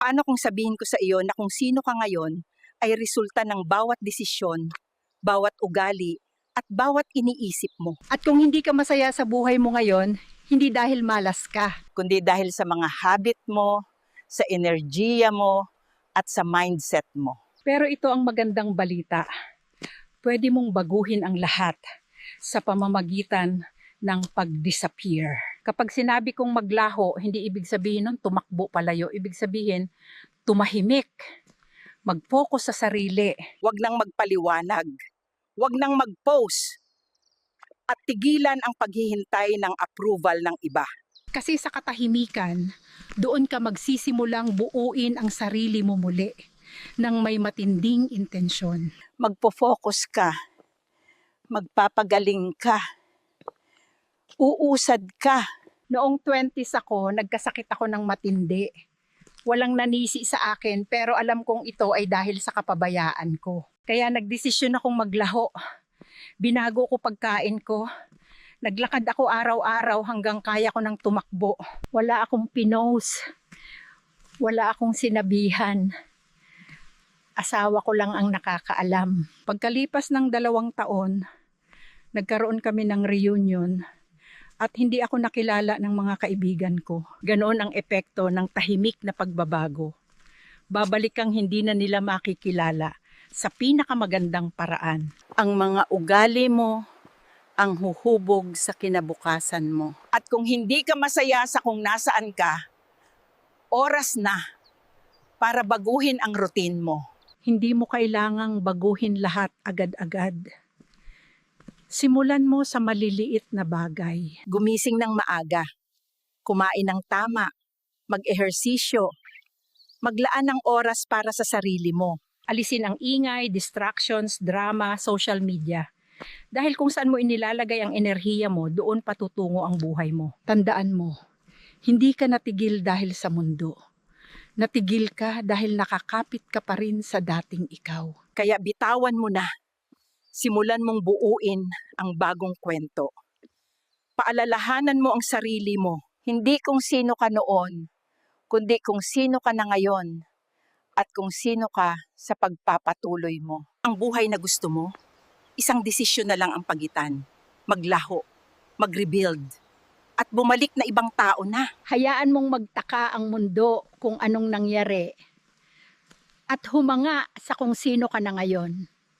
Paano kung sabihin ko sa iyo na kung sino ka ngayon ay resulta ng bawat desisyon, bawat ugali, at bawat iniisip mo, At kung hindi ka masaya sa buhay mo ngayon, hindi dahil malas ka. kundi dahil sa mga habit mo, sa enerhiya mo, at sa mindset mo. Pero ito ang magandang balita. Pwede mong baguhin ang lahat sa pamamagitan ng pag-disappear. Kapag sinabi kong maglaho, hindi ibig sabihin nun tumakbo palayo. Ibig sabihin, tumahimik. Mag-focus sa sarili. Huwag nang magpaliwanag, huwag nang mag-post, at tigilan ang paghihintay ng approval ng iba. Kasi sa katahimikan, doon ka magsisimulang buuin ang sarili mo muli ng may matinding intensyon. Magpo-focus ka, magpapagaling ka, uusad ka. Noong 20s ako, nagkasakit ako ng matindi. Walang nanisi sa akin pero alam kong ito ay dahil sa kapabayaan ko. Kaya nagdesisyon akong maglaho. Binago ko pagkain ko. Naglakad ako araw-araw hanggang kaya ko nang tumakbo. Wala akong pinost. Wala akong sinabihan. Asawa ko lang ang nakakaalam. Pagkalipas ng 2 taon, nagkaroon kami ng reunion at hindi ako nakilala ng mga kaibigan ko. Ganoon ang epekto ng tahimik na pagbabago. Babalik kang hindi na nila makikilala sa pinakamagandang paraan. Ang mga ugali mo ang huhubog sa kinabukasan mo. At kung hindi ka masaya sa kung nasaan ka, oras na para baguhin ang routine mo. Hindi mo kailangang baguhin lahat agad-agad. Simulan mo sa maliliit na bagay. Gumising ng maaga, kumain ng tama, mag-ehersisyo, maglaan ng oras para sa sarili mo. Alisin ang ingay, distractions, drama, social media. Dahil kung saan mo inilalagay ang enerhiya mo, doon patutungo ang buhay mo. Tandaan mo, hindi ka natigil dahil sa mundo. Natigil ka dahil nakakapit ka pa rin sa dating ikaw. Kaya bitawan mo na. Simulan mong buuin ang bagong kwento. Paalalahanan mo ang sarili mo, hindi kung sino ka noon, kundi kung sino ka na ngayon at kung sino ka sa pagpapatuloy mo. Ang buhay na gusto mo, isang desisyon na lang ang pagitan. Maglaho, mag-rebuild, at bumalik na ibang tao na. Hayaan mong magtaka ang mundo kung anong nangyari at humanga sa kung sino ka na ngayon.